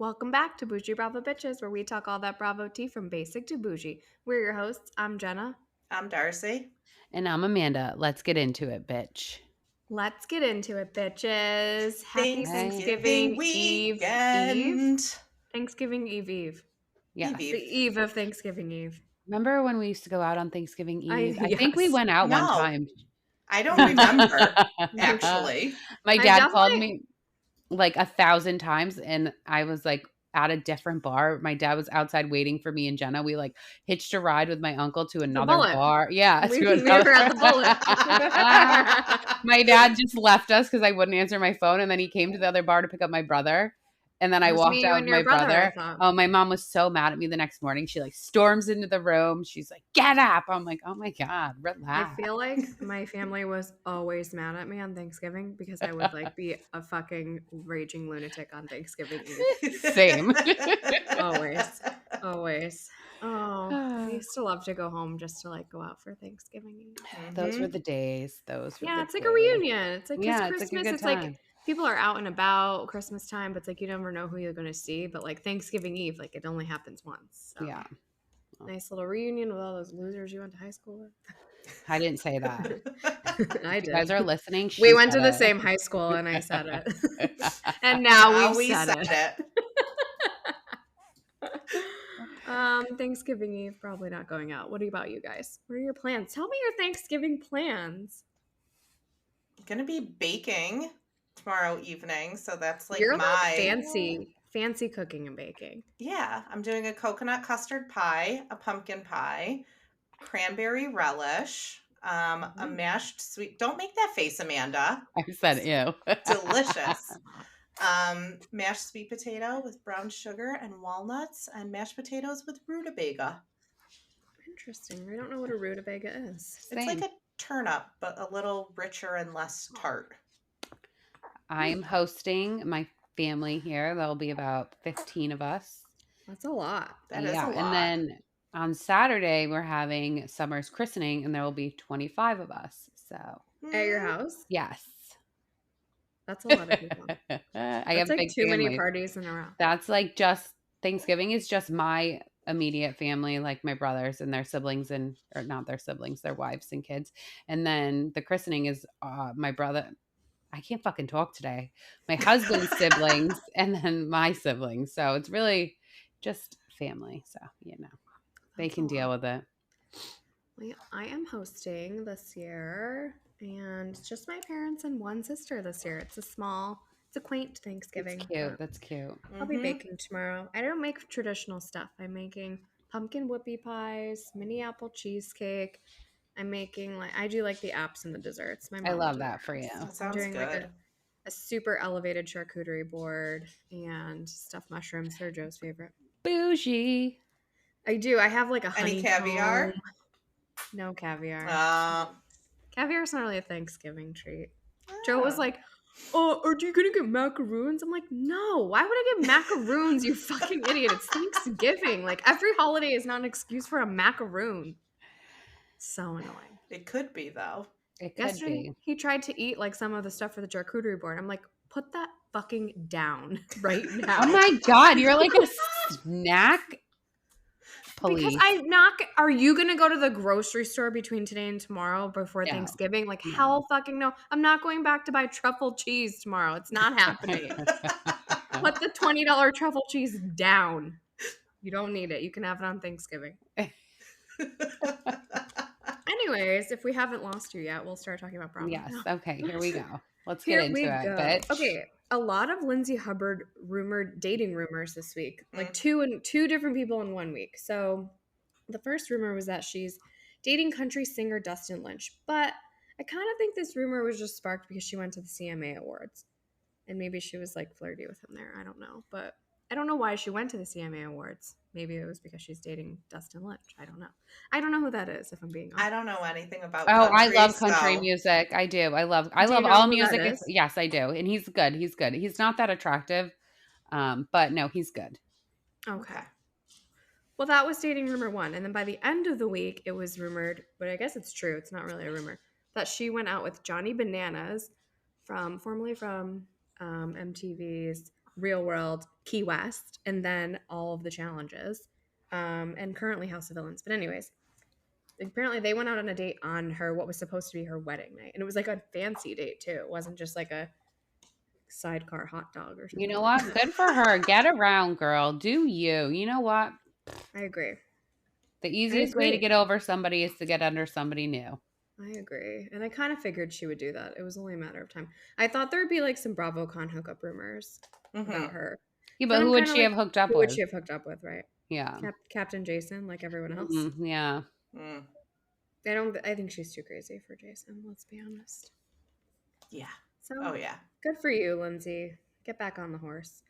Welcome back to Boujee Bravo Bitches, where we talk all that Bravo tea from basic to bougie. We're your hosts. I'm Jenna. I'm Darcy. And I'm Amanda. Let's get into it, bitch. Let's get into it, bitches. Happy Thanksgiving weekend. Thanksgiving Eve. Yeah. The eve of Thanksgiving Eve. Remember when we used to go out on Thanksgiving Eve? I yes. think we went out one time. I don't remember, actually. My dad called me like 1,000 times, and I was like at a different bar. My dad was outside waiting for me and Jenna. We like hitched a ride with my uncle to another bar. Yeah. We were at the Bullet. My dad just left us because I wouldn't answer my phone. And then he came to the other bar to pick up my brother. And then I walked out with my brother. Oh, my mom was so mad at me the next morning. She like storms into the room. She's like, get up. I'm like, oh my God, relax. I feel like my family was always mad at me on Thanksgiving because I would like be a fucking raging lunatic on Thanksgiving Eve. Same. Always. Oh, I used to love to go home just to like go out for Thanksgiving Eve. Those were the days. It's like a reunion. It's like Christmas. It's like a good it's time. Like people are out and about Christmas time, but it's like you never know who you're going to see. But like Thanksgiving Eve, like it only happens once. So. Yeah. Nice little reunion with all those losers you went to high school with. I didn't say that. I did. You guys are listening. We went to the same high school, and I said it. And now we said it. Thanksgiving Eve, probably not going out. What about you guys? What are your plans? Tell me your Thanksgiving plans. I'm going to be baking tomorrow evening, so that's like You're like fancy cooking and baking. Yeah, I'm doing a coconut custard pie, a pumpkin pie, cranberry relish, a mashed sweet. Don't make that face, Amanda. I said ew. Delicious. Mashed sweet potato with brown sugar and walnuts, and mashed potatoes with rutabaga. Interesting. I don't know what a rutabaga is. It's like a turnip, but a little richer and less tart. I'm hosting my family here. There'll be about 15 of us. That's a lot. That is a lot. And then on Saturday, we're having Summer's christening, and there will be 25 of us. So at your house? Yes. That's a lot of people. I have like big too families. many parties in a row. That's like just Thanksgiving is just my immediate family, like my brothers and their siblings, or not their siblings, their wives and kids. And then the christening is my brother. I can't fucking talk today. My husband's siblings and then my siblings. So it's really just family. So, they can deal with it. Well, I am hosting this year, and it's just my parents and one sister this year. It's a quaint Thanksgiving. That's cute. That's cute. I'll be baking tomorrow. I don't make traditional stuff. I'm making pumpkin whoopie pies, mini apple cheesecake. I'm making I do like the apps and the desserts. I love that for you. That sounds good. Like a super elevated charcuterie board and stuffed mushrooms. They're Joe's favorite. Bougie. I do. I have like a honeycomb. Any caviar? No caviar. Caviar's not really a Thanksgiving treat. Joe was like, "Oh, are you gonna get macaroons?" I'm like, "No. Why would I get macaroons? You fucking idiot! It's Thanksgiving. Like every holiday is not an excuse for a macaroon." So annoying. It could be though. Yesterday, he tried to eat like some of the stuff for the charcuterie board. I'm like, put that fucking down right now. Oh my God, you're like a snack police. Because are you going to go to the grocery store between today and tomorrow before Thanksgiving? Like, hell fucking no. I'm not going back to buy truffle cheese tomorrow. It's not happening. Put the $20 truffle cheese down. You don't need it. You can have it on Thanksgiving. Anyways, if we haven't lost you yet, we'll start talking about Bravo. Yes. Okay, here we go. Let's get into it, bitch. Okay, a lot of Lindsay Hubbard dating rumors this week. Like two different people in 1 week. So the first rumor was that she's dating country singer Dustin Lynch. But I kind of think this rumor was just sparked because she went to the CMA Awards. And maybe she was like flirty with him there. I don't know. But I don't know why she went to the CMA Awards. Maybe it was because she's dating Dustin Lynch. I don't know. I don't know who that is, if I'm being honest. I don't know anything about country. I love country music. I do. I love all music. Yes, I do. And he's good. He's not that attractive. But no, he's good. Okay. Well, that was dating rumor one. And then by the end of the week, it was rumored, but I guess it's true. It's not really a rumor, that she went out with Johnny Bananas, formerly from MTV's Real World, Key West, and then all of the challenges, and currently House of Villains. But anyways, apparently they went out on a date on what was supposed to be her wedding night, and it was like a fancy date too. It wasn't just like a sidecar hot dog or something. You know what? Good for her. Get around, girl. Do you? You know what? I agree. The easiest way to get over somebody is to get under somebody new. I agree. And I kind of figured she would do that. It was only a matter of time. I thought there would be like some BravoCon hookup rumors about her. Yeah, but who would she have hooked up with? Who would she have hooked up with, right? Yeah. Captain Jason, like everyone else. Yeah. I think she's too crazy for Jason, let's be honest. Yeah. So, yeah. Good for you, Lindsay. Get back on the horse.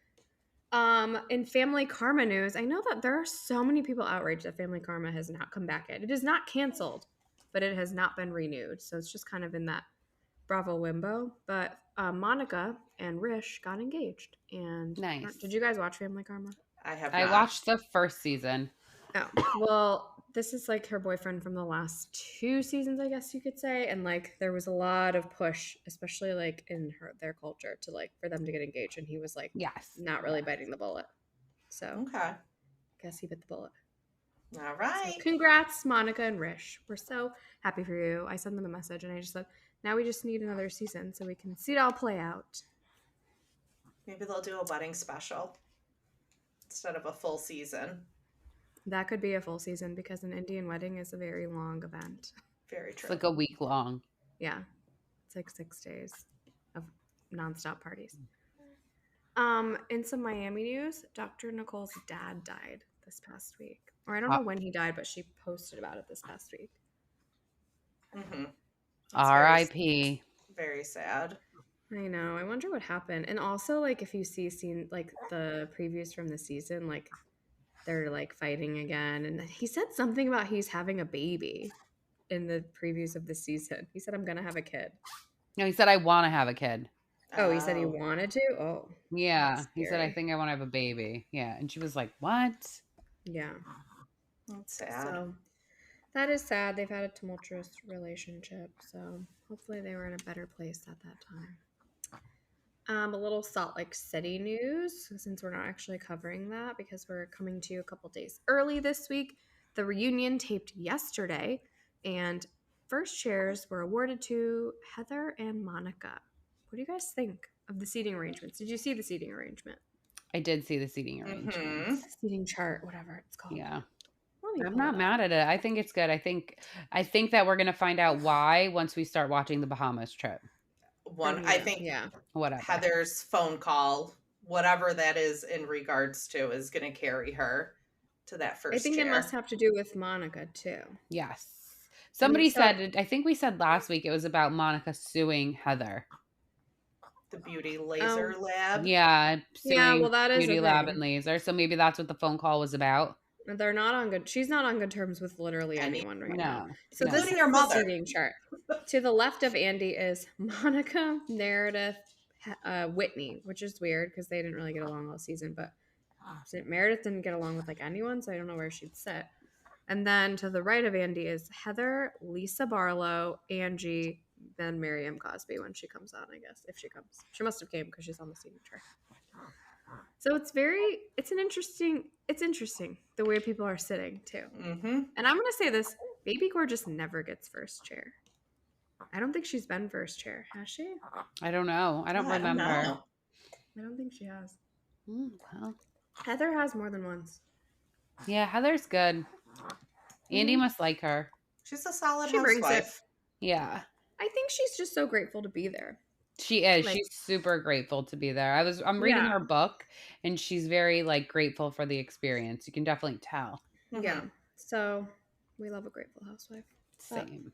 In Family Karma news, I know that there are so many people outraged that Family Karma has not come back yet. It is not canceled, but it has not been renewed. So it's just kind of in that Bravo limbo. But Monica and Rish got engaged. And nice. Did you guys watch Family Karma? I have not. I watched the first season. Oh, well, this is like her boyfriend from the last 2 seasons, I guess you could say. And like there was a lot of push, especially like in their culture, to like for them to get engaged. And he was like, not really biting the bullet. So guess he bit the bullet. All right. So congrats, Monica and Rish. We're so happy for you. I sent them a message and I just said, now we just need another season so we can see it all play out. Maybe they'll do a wedding special instead of a full season. That could be a full season because an Indian wedding is a very long event. Very true. It's like a week long. Yeah. It's like 6 days of nonstop parties. In some Miami news, Dr. Nicole's dad died this past week. Or I don't know when he died, but she posted about it this past week. R.I.P. Very sad. I know. I wonder what happened. And also, like, if you seen like the previews from the season, like they're like fighting again. And he said something about he's having a baby in the previews of the season. He said, I'm going to have a kid. No, he said, I want to have a kid. Oh, he said he wanted to? Oh. Yeah. He said, I think I want to have a baby. Yeah. And she was like, what? Yeah. That's sad. So that is sad. They've had a tumultuous relationship. So hopefully they were in a better place at that time. A little Salt Lake City news, since we're not actually covering that because we're coming to you a couple days early this week. The reunion taped yesterday, and first chairs were awarded to Heather and Monica. What do you guys think of the seating arrangements? Did you see the seating arrangement? I did see the seating arrangement. Seating chart, whatever it's called. Yeah. I'm not mad at it. I think it's good. I think that we're going to find out why once we start watching the Bahamas trip. I think whatever. Heather's phone call, whatever that is in regards to, is going to carry her to that first I think chair. it must have to do with Monica too. Yes. Somebody said, I think we said last week, it was about Monica suing Heather. The beauty laser lab. Yeah. Well, that is beauty lab and laser. So maybe that's what the phone call was about. They're not on good. She's not on good terms with literally anyone right now. So this is your mother. The seating chart. To the left of Andy is Monica, Meredith, Whitney, which is weird because they didn't really get along all season. But Meredith didn't get along with like anyone, so I don't know where she'd sit. And then to the right of Andy is Heather, Lisa Barlow, Angie, then Miriam Cosby when she comes on. I guess if she comes, she must have came because she's on the seating chart. So it's interesting the way people are sitting too. Mm-hmm. And I'm going to say this, Baby Gorgeous never gets first chair. I don't think she's been first chair. Has she? I don't know. I don't remember. I don't think she has. Well. Heather has more than once. Yeah, Heather's good. Andy must like her. She's a solid housewife. Yeah. I think she's just so grateful to be there. She is. She's super grateful to be there. I'm reading her book, and she's very like grateful for the experience. You can definitely tell. Yeah. So we love a grateful housewife. Same.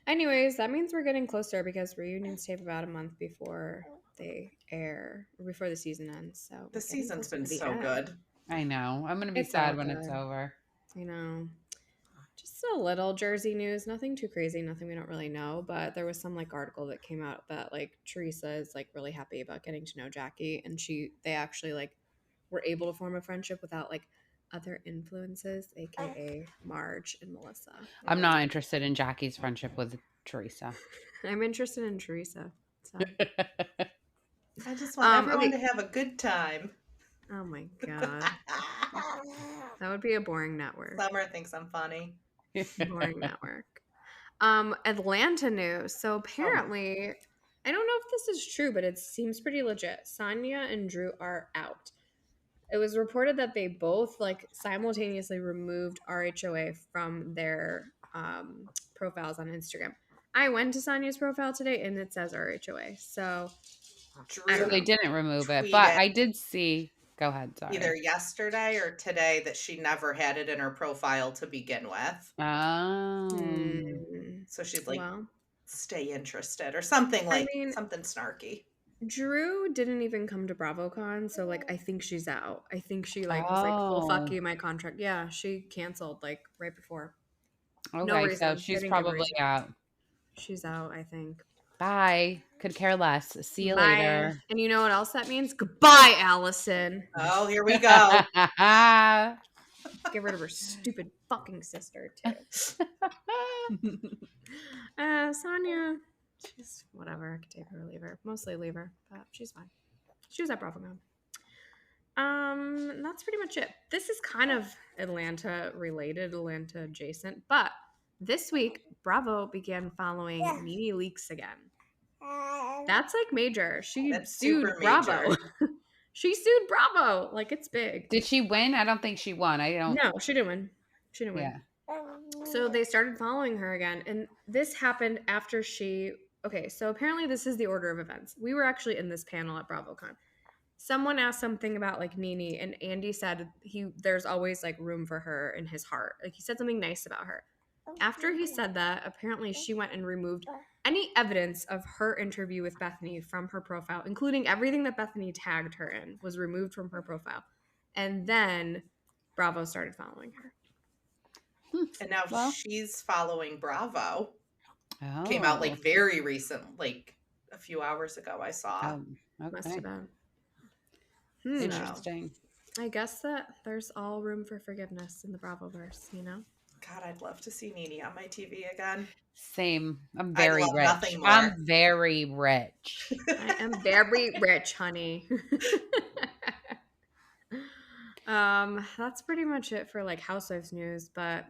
Anyways, that means we're getting closer because reunions tape about a month before they air, or before the season ends. So the season's been so good. I know. I'm gonna be sad when it's over. I know. Just a little Jersey news, nothing too crazy, nothing we don't really know, but there was some like article that came out that like Teresa is like really happy about getting to know Jackie, and they actually like were able to form a friendship without like other influences, aka Marge and Melissa. I'm not interested in Jackie's friendship with Teresa. I'm interested in Teresa. So. I just want everyone to have a good time. Oh my God. That would be a boring network. Summer thinks I'm funny. Boring network. Atlanta news. So apparently, I don't know if this is true, but it seems pretty legit. Sonia and Drew are out. It was reported that they both simultaneously removed RHOA from their profiles on Instagram. I went to Sonia's profile today and it says RHOA. So Drew they didn't remove it, but I did see. Go ahead, sorry. Either yesterday or today that she never had it in her profile to begin with. Oh. So she'd stay interested or something something snarky. Drew didn't even come to BravoCon, so I think she's out. I think she was well, fuck you, my contract. Yeah, she canceled right before. Okay, no reason. So she's probably out. She's out, I think. Bye. Could care less. See you later. And you know what else that means? Goodbye, Allison. Oh, here we go. Get rid of her stupid fucking sister, too. Sonia, she's whatever. I could take her or leave her. Mostly leave her, but she's fine. She was at BravoCon. That's pretty much it. This is kind of Atlanta related, Atlanta adjacent, but this week, Bravo began following Nene Leakes again. That's major. She sued Bravo. She sued Bravo. It's big. Did she win? I don't think she won. No, she didn't win. She didn't win. So they started following her again. And this happened after okay, so apparently this is the order of events. We were actually in this panel at BravoCon. Someone asked something about Nene, and Andy said there's always room for her in his heart. He said something nice about her. After he said that, apparently she went and removed any evidence of her interview with Bethany from her profile, including everything that Bethany tagged her in, was removed from her profile. And then Bravo started following her. And now she's following Bravo. Oh. Came out very recent, a few hours ago, I saw. Okay. Must have been. Interesting. I guess that there's all room for forgiveness in the Bravoverse, God, I'd love to see Nene on my TV again. Same. I'm very rich. I'm very rich. I am very rich, honey. That's pretty much it for Housewives news, but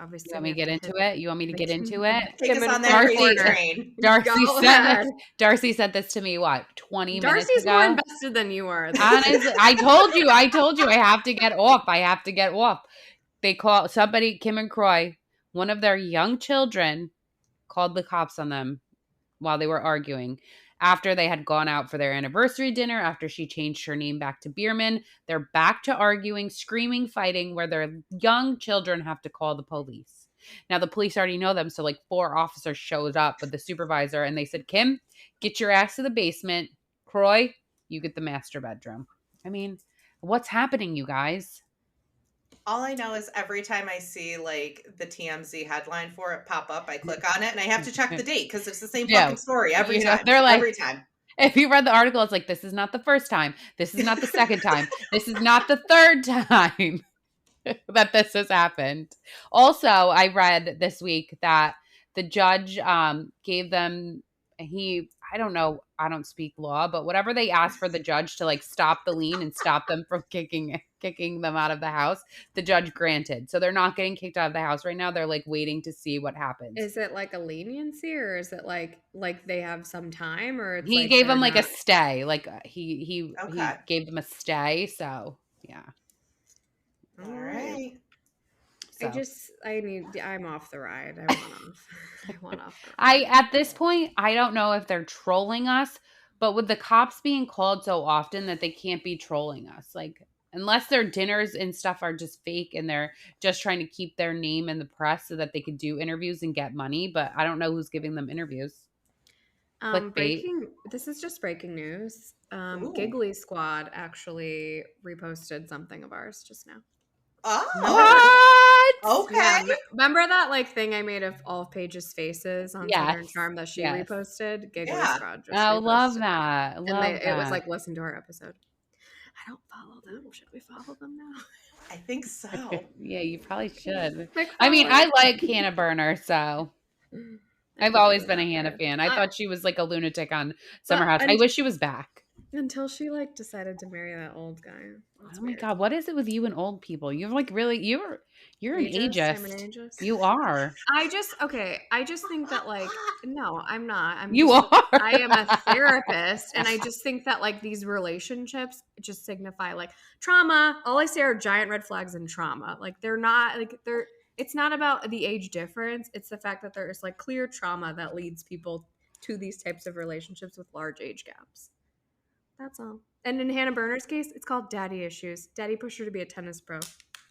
obviously. You want me to get into it? You want me to get into it? Take us on that crazy train. Darcy said this to me, 20 minutes Darcy's ago? more invested than you are. Honestly, I told you I have to get off. They call somebody, Kim and Kroy, one of their young children called the cops on them while they were arguing. After they had gone out for their anniversary dinner, after she changed her name back to Bierman, they're back to arguing, screaming, fighting, where their young children have to call the police. Now, the police already know them, so 4 officers showed up with the supervisor, and they said, Kim, get your ass to the basement. Kroy, you get the master bedroom. I mean, what's happening, you guys? All I know is every time I see the TMZ headline for it pop up, I click on it and I have to check the date because it's the same fucking story every time. They're every time. If you read the article, it's this is not the first time. This is not the second time. This is not the third time that this has happened. Also, I read this week that the judge gave them, I don't know, I don't speak law, but whatever they asked for the judge to stop the lien and stop them from kicking them out of the house, the judge granted. So they're not getting kicked out of the house right now. They're waiting to see what happens. Is it a leniency, or is it like they have some time, or it's he gave them a stay? He gave them a stay. So yeah. All right. So. I'm off the ride. I want off. At this point, I don't know if they're trolling us, but with the cops being called so often that they can't be trolling us. Unless their dinners and stuff are just fake and they're just trying to keep their name in the press so that they could do interviews and get money. But I don't know who's giving them interviews. This is just breaking news. Giggly Squad actually reposted something of ours just now. Oh, what? Okay. Yeah, remember that thing I made of all of Paige's faces on Southern Charm that she reposted? Giggly Squad. Love that. It was listen to our episode. I don't follow them. Should we follow them now? I think so. Yeah, you probably should. I mean, I like Hannah Berner, so I've always been a Hannah fan. I thought she was a lunatic on Summer House. I wish she was back. Until she like decided to marry that old guy. That's Oh my weird. God, what is it with you and old people? You're like really, you're an Ageist? I'm an ageist. ageist. You are. I just think that like no, I'm not. You are. I am a therapist, and I just think that like these relationships just signify like trauma. All I say are giant red flags and trauma. Like they're not like they're. It's not about the age difference. It's the fact that there is like clear trauma that leads people to these types of relationships with large age gaps. That's all. And in Hannah Berner's case, it's called daddy issues. Daddy pushed her to be a tennis pro.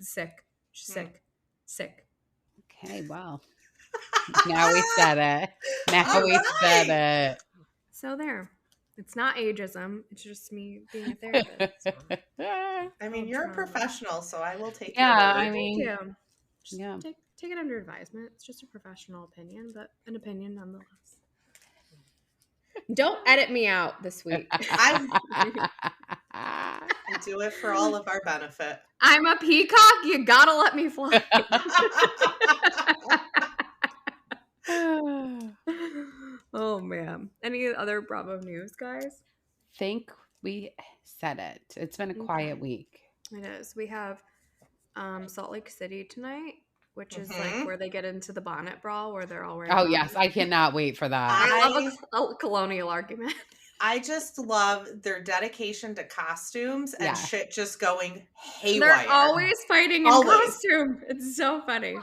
Sick. She's sick. Sick. Okay, well. Now we said it. Now we said it. So there. It's not ageism. It's just me being a therapist. I mean, you're a professional, so I will take Yeah, your word. I mean, Thank you. Just yeah. take it under advisement. It's just a professional opinion, but an opinion nonetheless. Don't edit me out this week. I do it for all of our benefit. I'm a peacock. You gotta let me fly. Oh man. Any other Bravo news, guys? Think we said it. It's been a quiet week. It is. We have Salt Lake City tonight, which is like where they get into the bonnet brawl where they're all wearing Oh yes, I cannot wait for that. I love a colonial argument. I just love their dedication to costumes and shit just going haywire. They're always fighting in costume. It's so funny.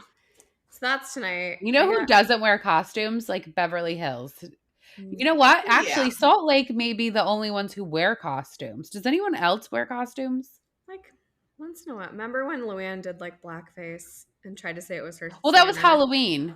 So that's tonight. You know who doesn't wear costumes? Like Beverly Hills. You know what? Actually, Salt Lake may be the only ones who wear costumes. Does anyone else wear costumes? Like once in a while. Remember when Luann did like blackface and tried to say it was her? Well, that was Halloween.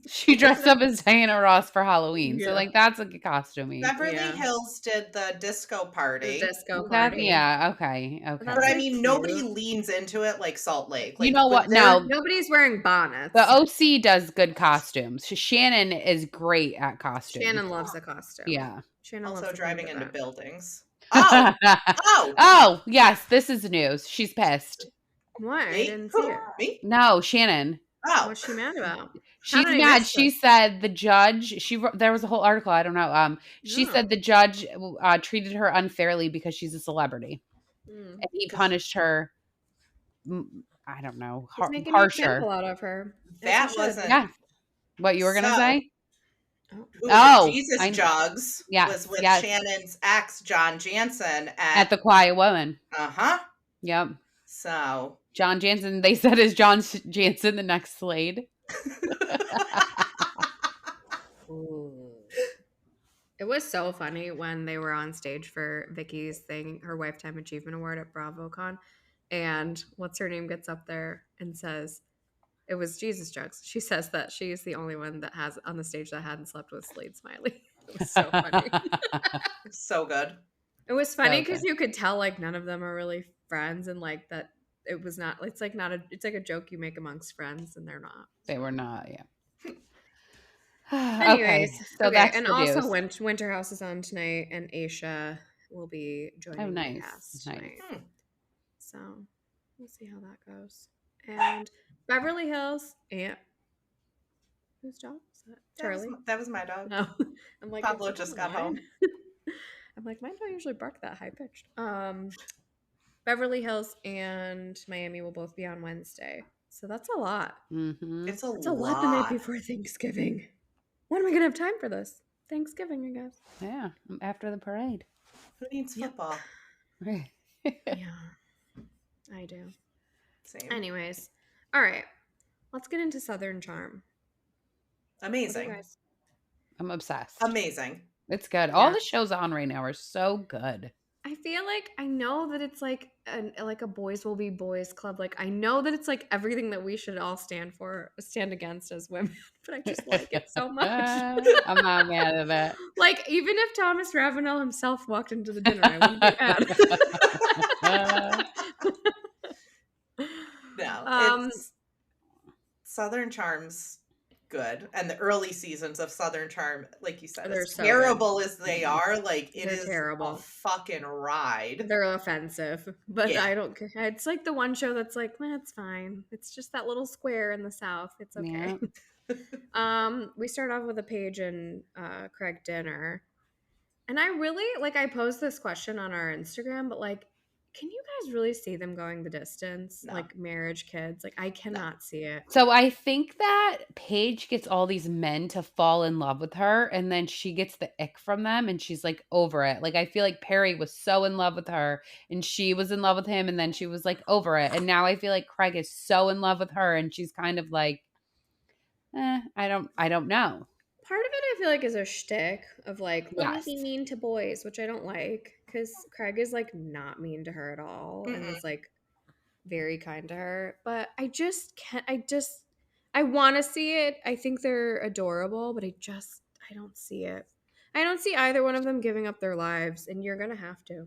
She dressed up as Diana Ross for Halloween. So like that's a costume. Beverly Hills did the disco party. The disco party. Yeah, okay. But I mean, nobody leans into it like Salt Lake. Like, you know what? No. Nobody's wearing bonnets. The OC does good costumes. Shannon is great at costumes. Shannon loves a costume. Yeah. Shannon also loves driving into buildings. Oh, yes. This is news. She's pissed. What? I didn't see it. Me? No, Shannon. Oh. What's she mad about? She's mad. She said the judge, there was a whole article, I don't know. She said the judge treated her unfairly because she's a celebrity. And he punished her, I don't know, making harsher. An example out of her. That wasn't. Yeah. What you were going to say? Jesus Jugs was with Shannon's ex, John Jansen. At the Quiet Woman. Uh-huh. Yep. So. John Jansen, they said, is John Jansen the next Slade? It was so funny when they were on stage for Vicky's thing, her Lifetime Achievement Award at BravoCon, and what's her name gets up there and says, it was Jesus Jugs. She says that she's the only one that has on the stage that hadn't slept with Slade Smiley. It was so funny. So good. It was funny because you could tell like none of them are really friends, and like that it was not. It's like not a. It's like a joke you make amongst friends, and they're not. They were not. Yeah. Anyways, so that's and the also news. Winter House is on tonight, and Aisha will be joining the cast tonight. So we'll see how that goes. And Beverly Hills, and whose dog was that? Charlie. That was my dog. No, I'm like Pablo just got home. I'm like, mine don't usually bark that high pitched. Beverly Hills and Miami will both be on Wednesday, so that's a lot. Mm-hmm. It's a lot the night before Thanksgiving. When am I gonna have time for this? Thanksgiving, I guess. Yeah, after the parade. Who needs football? Right. Yeah, I do. Same. Anyways, all right, let's get into Southern Charm. Amazing. I'm obsessed. Amazing. It's good. All the shows on right now are so good. I feel like I know that it's like a boys will be boys club. Like I know that it's like everything that we should all stand against as women, but I just like it so much. I'm not mad at it. Like even if Thomas Ravenel himself walked into the dinner, I wouldn't be mad. No, it's Southern Charm's good, and the early seasons of Southern Charm, like you said, as terrible as they are, like it is terrible. A fucking ride. They're offensive, but I don't care. It's like the one show that's like, it's fine. It's just that little square in the South. It's okay. Yeah. We start off with a Paige and Craig dinner, And I really, like, I posed this question on our Instagram, but, like, can you guys really see them going the distance? No. Like, marriage, kids? Like, I cannot see it. So I think that Paige gets all these men to fall in love with her, and then she gets the ick from them, and she's, like, over it. Like, I feel like Perry was so in love with her, and she was in love with him, and then she was, like, over it. And now I feel like Craig is so in love with her, and she's kind of like, I don't know. Part of it, I feel like, is a shtick of, like, let me be mean to boys, which I don't like, because Craig is, like, not mean to her at all, and is, like, very kind to her. But I just can't, I want to see it. I think they're adorable, but I don't see it. I don't see either one of them giving up their lives, and you're gonna have to.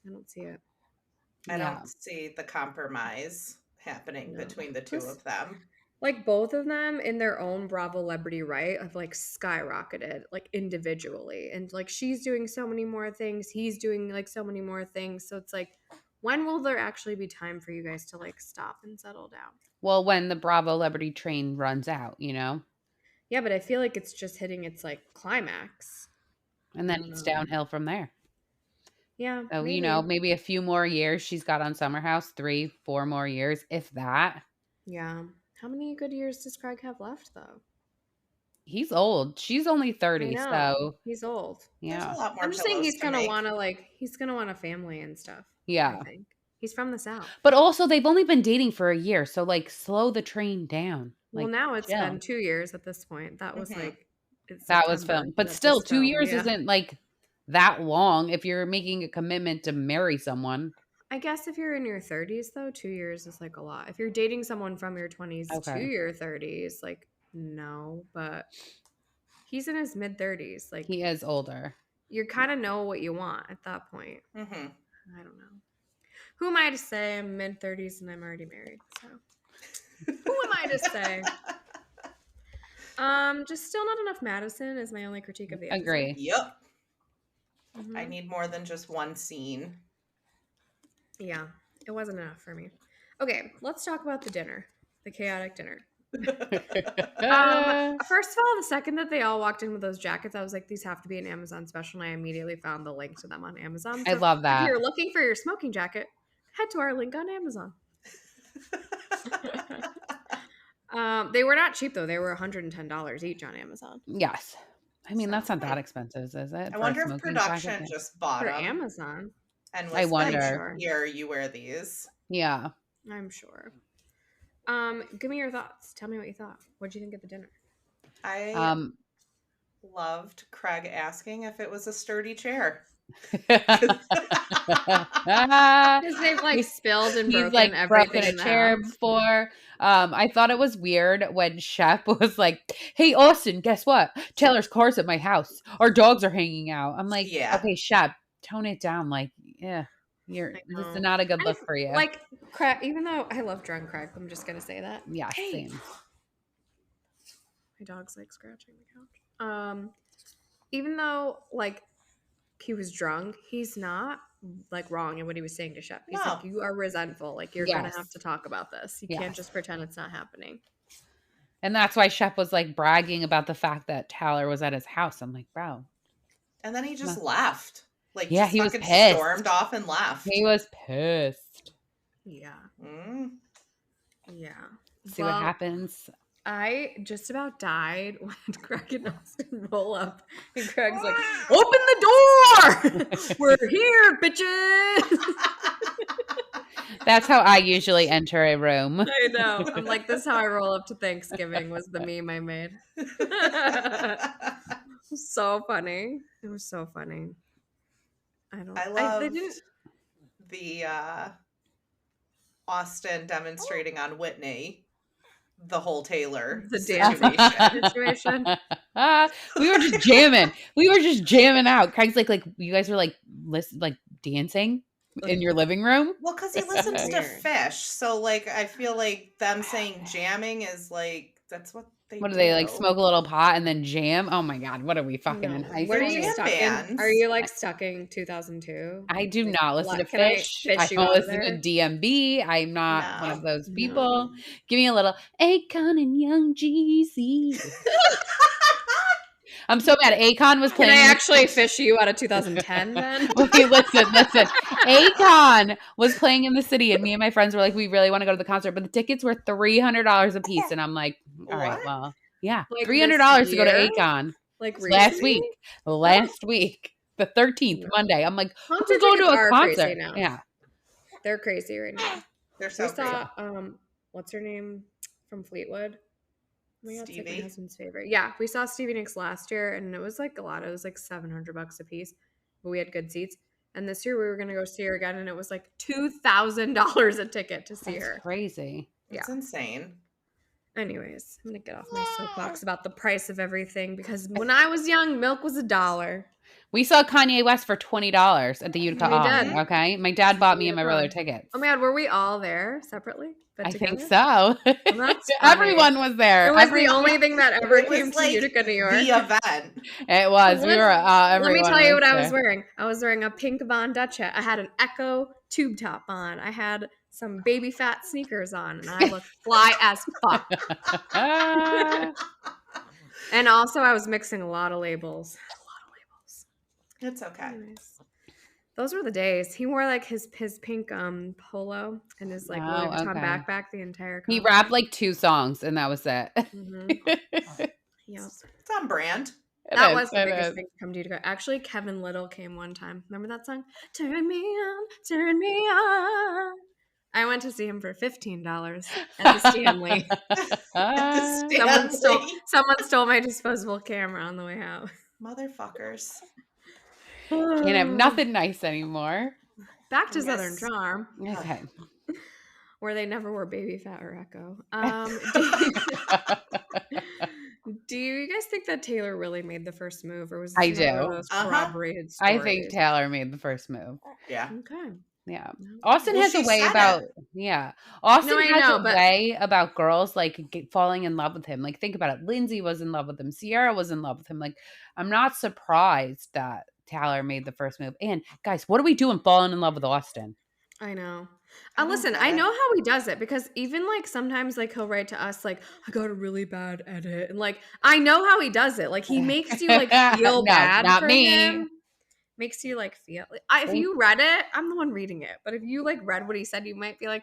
I don't see it. I don't see the compromise happening between the two of them. Like, both of them in their own Bravo celebrity right have, like, skyrocketed, like, individually. And, like, she's doing so many more things. He's doing, like, so many more things. So it's like, when will there actually be time for you guys to, like, stop and settle down? Well, when the Bravo celebrity train runs out, you know? Yeah, but I feel like it's just hitting its, like, climax. And then it's downhill from there. Yeah. So, maybe. You know, maybe a few more years she's got on Summer House, 3-4 more years, if that. Yeah. How many good years does Craig have left, though? He's old. She's only 30, so he's old. Yeah. There's a lot more. I'm just saying he's gonna want a family and stuff. Yeah. I think. He's from the South. But also they've only been dating for a year, so, like, slow the train down. Well, like, now it's been 2 years at this point. That was like that was filmed. But still, 2 years isn't, like, that long if you're making a commitment to marry someone. I guess if you're in your 30s, though, 2 years is, like, a lot. If you're dating someone from your 20s to your 30s, like, no. But he's in his mid-30s. Like, he is older. You kind of know what you want at that point. I don't know. Who am I to say? I'm mid-30s and I'm already married. So who am I to say? Just still not enough Madison is my only critique of the episode. Agree. Yep. I need more than just one scene. Yeah, it wasn't enough for me. Okay, let's talk about the dinner. The chaotic dinner. First of all, the second that they all walked in with those jackets, I was like, these have to be an Amazon special, and I immediately found the link to them on Amazon. So I love that. If you're looking for your smoking jacket, head to our link on Amazon. They were not cheap, though. They were $110 each on Amazon. Yes. I mean, that's not that expensive, is it? I wonder if production just bought them. For Amazon. And was like, here, you wear these. Yeah. I'm sure. Give me your thoughts. Tell me what you thought. What did you think of the dinner? I loved Craig asking if it was a sturdy chair. Because they've, like, spilled and broken everything in the chair house. Before. I thought it was weird when Shep was like, "Hey, Austen, guess what? Taylor's car's at my house. Our dogs are hanging out." I'm like, okay, Shep, tone it down. Like, this is not a good look for you. Like, Craig, even though I love drunk Craig, I'm just gonna say that. Yeah, same. My dog's, like, scratching the couch. Even though, like, he was drunk, he's not, like, wrong in what he was saying to Shep. He's like, you are resentful. Like, you're gonna have to talk about this. You can't just pretend it's not happening. And that's why Shep was, like, bragging about the fact that Tyler was at his house. I'm like, bro. And then he just left. Like, he was pissed. Stormed off and left. He was pissed. Yeah. Yeah. See what happens. I just about died when Craig and Austen roll up, and Craig's like, "Open the door! We're here, bitches!" That's how I usually enter a room. I know. I'm like, this is how I roll up to Thanksgiving, was the meme I made. So funny. It was so funny. I loved the Austen demonstrating on Whitney the whole Taylor situation. We were just jamming. We were just jamming out. Craig's like you guys were like dancing in your living room. Well, because he listens to Fish, so, like, I feel like them saying jamming is like that's what they. What do they like? Smoke a little pot and then jam? Oh my god! What are we fucking in high school? What are you stuck in? Are you like stuck in 2002? I do not listen to Fish. I don't listen to DMB. I'm not one of those people. Give me a little Akon and Young Jeezy. I'm so mad. Akon was playing. Can I actually fish you out of 2010 then? Okay, listen. Akon was playing in the city, and me and my friends were like, we really want to go to the concert, but the tickets were $300 a piece, and I'm like, all right, well, yeah, like $300 to go to Akon. Like last week, the 13th, Monday. I'm like, who's going to a concert? Now. Yeah, they're crazy right now. They're so saw, what's her name from Fleetwood? Oh my God, Stevie. It's like my husband's favorite. Yeah, we saw Stevie Nicks last year, and it was like a lot. It was like $700 a piece, but we had good seats. And this year we were gonna go see her again, and it was like $2,000 a ticket to see her. Crazy. It's insane. Anyways, I'm gonna get off my soapbox about the price of everything because when I was young, milk was $1. We saw Kanye West for $20 at the Utica Auction. Okay, my dad bought me and my brother tickets. Oh my God, were we all there separately? I think so. Well, everyone was there. It was the only thing that ever came to Utica, New York. The event. It was. We were. Let me tell you what I was wearing. I was wearing a pink Von Dutch hat. I had an Echo tube top on. I had some baby fat sneakers on, and I looked fly as fuck. And also, I was mixing a lot of labels. It's okay. Anyways, those were the days. He wore like his pink polo and his like Louis Vuitton backpack the entire concert. He rapped like 2 songs and that was it. Mm-hmm. Yep. It's on brand. That was the biggest thing to come to Utica. Actually, Kevin Little came one time. Remember that song? Turn me on, turn me on. I went to see him for $15 at the Stanley. Someone stole my disposable camera on the way out. Motherfuckers. Can't have nothing nice anymore. Back to Southern Charm. Okay. Where they never wore baby fat or Echo. Do you guys think that Taylor really made the first move, or was this one of those corroborated stories? I think Taylor made the first move. Yeah. Okay. Yeah. Austen has a way about Austen has a way about girls like falling in love with him. Like think about it. Lindsay was in love with him. Sierra was in love with him. Like I'm not surprised that Taylor made the first move. And guys, what are we doing falling in love with Austen? I know. Listen, I know how he does it because even like sometimes like he'll write to us like I got a really bad edit and like I know how he does it. Like he makes you like feel bad for him. Makes you like feel if you read it, I'm the one reading it. But if you like read what he said, you might be like,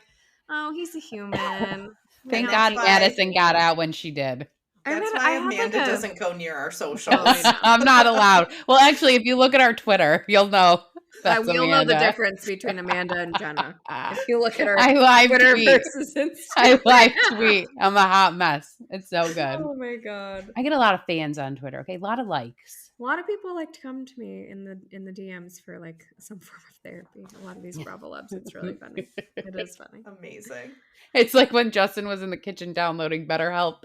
oh, he's a human. Thank God Addison got out when she did. That's why Amanda doesn't go near our socials. I'm not allowed. Well, actually, if you look at our Twitter, you'll know. You'll know the difference between Amanda and Jenna. If you look at her Twitter versus Instagram. I live tweet. I'm a hot mess. It's so good. Oh my God. I get a lot of fans on Twitter. Okay, a lot of likes. A lot of people like to come to me in the DMs for like some form of therapy. A lot of these Bravo Labs. It's really funny. It is funny. Amazing. It's like when Justin was in the kitchen downloading BetterHelp.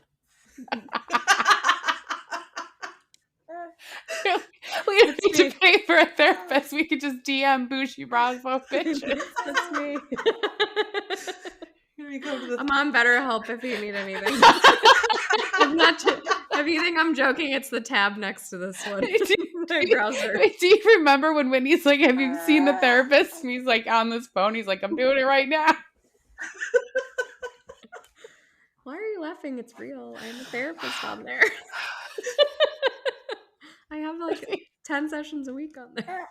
We don't need to pay for a therapist. We could just DM Boujee Bravo Bitches. That's me. I'm on BetterHelp if you need anything. If you think I'm joking, it's the tab next to this one. My browser. Do you remember when Whitney's like, have you seen the therapist? And he's like on this phone. He's like, I'm doing it right now. Why are you laughing? It's real. I'm a therapist on there. I have like 10 sessions a week on there.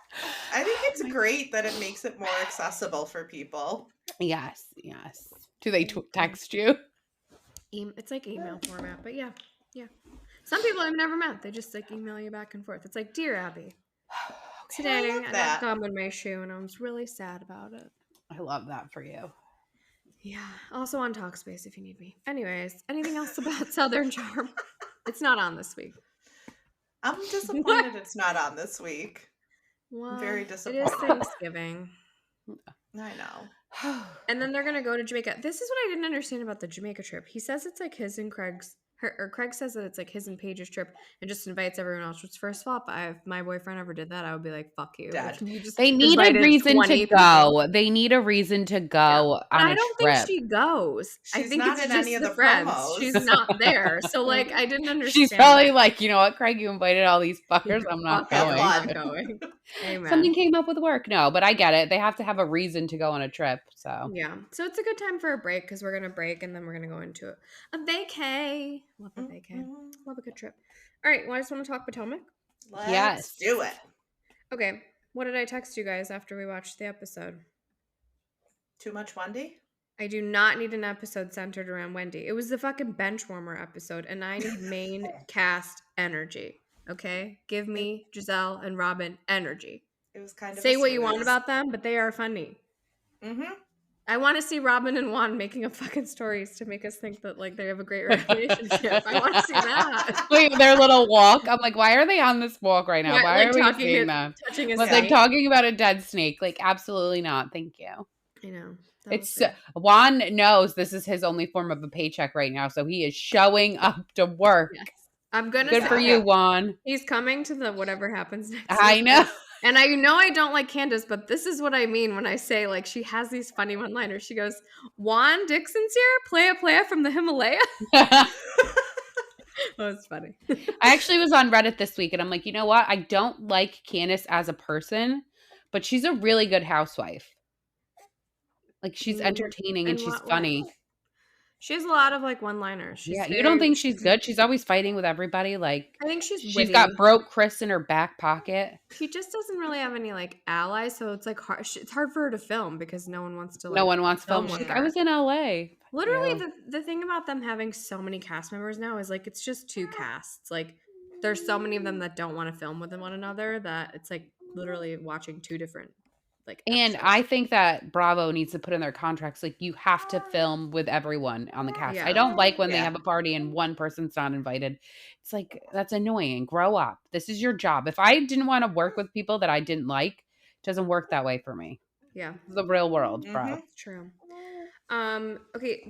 I think it's great that it makes it more accessible for people. Yes. Do they text you? It's like email format, but yeah. Some people I've never met. They just like email you back and forth. It's like, Dear Abby, today I got gum in my shoe and I was really sad about it. I love that for you. Yeah. Also on Talkspace if you need me. Anyways, anything else about Southern Charm? It's not on this week. I'm disappointed it's not on this week. Well, I'm very disappointed. It is Thanksgiving. I know. And then they're going to go to Jamaica. This is what I didn't understand about the Jamaica trip. He says it's like his and Craig's, or Craig says that it's like his and Paige's trip and just invites everyone else. Which first of all, if my boyfriend ever did that, I would be like, fuck you. They need a reason to go. They need a reason to go on a trip. I don't think she goes. I think it's just the friends. She's not there. So like, I didn't understand. She's probably like, you know what, Craig, you invited all these fuckers. I'm not going. I'm not going. Amen. Something came up with work. No, but I get it. They have to have a reason to go on a trip. So yeah. So it's a good time for a break because we're going to break and then we're going to go into a vacay. Love a vacay. Love a good trip. All right, well, I just want to talk Potomac. Let's do it. Okay, what did I text you guys after we watched the episode? Too much Wendy? I do not need an episode centered around Wendy. It was the fucking benchwarmer episode, and I need main cast energy. Okay? Give me Giselle and Robin energy. It was kind of say what you want about them, but they are funny. Mm-hmm. I want to see Robin and Juan making up fucking stories to make us think that like they have a great relationship. I want to see that. Wait, their little walk. I'm like, why are they on this walk right now? Why like are we seeing them? Was like talking about a dead snake? Like, absolutely not. Thank you. I know. It's Juan knows this is his only form of a paycheck right now, so he is showing up to work. Yes. I'm gonna. Good for you, Juan. He's coming to the whatever happens next. I know. And I know I don't like Candace, but this is what I mean when I say, like, she has these funny one-liners. She goes, Juan Dixon's here? Playa from the Himalaya? Oh, it's funny. I actually was on Reddit this week, and I'm like, you know what? I don't like Candace as a person, but she's a really good housewife. Like, she's entertaining and she's funny. She has a lot of, like, one-liners. You don't think she's good? She's always fighting with everybody. Like, I think she's witty. Got broke Chris in her back pocket. She just doesn't really have any, like, allies, so it's, like, hard. It's hard for her to film because no one wants to, like, no one wants to film. She's like, I was in LA. Literally, the thing about them having so many cast members now is, like, it's just two casts. Like, there's so many of them that don't want to film with one another that it's, like, literally watching two different and I think that Bravo needs to put in their contracts, like, you have to film with everyone on the cast. I don't like when they have a party and one person's not invited. It's like, that's annoying. Grow up. This is your job. If I didn't want to work with people that I didn't like, it doesn't work that way for me. Yeah. It's the real world, bro. It's true. Okay,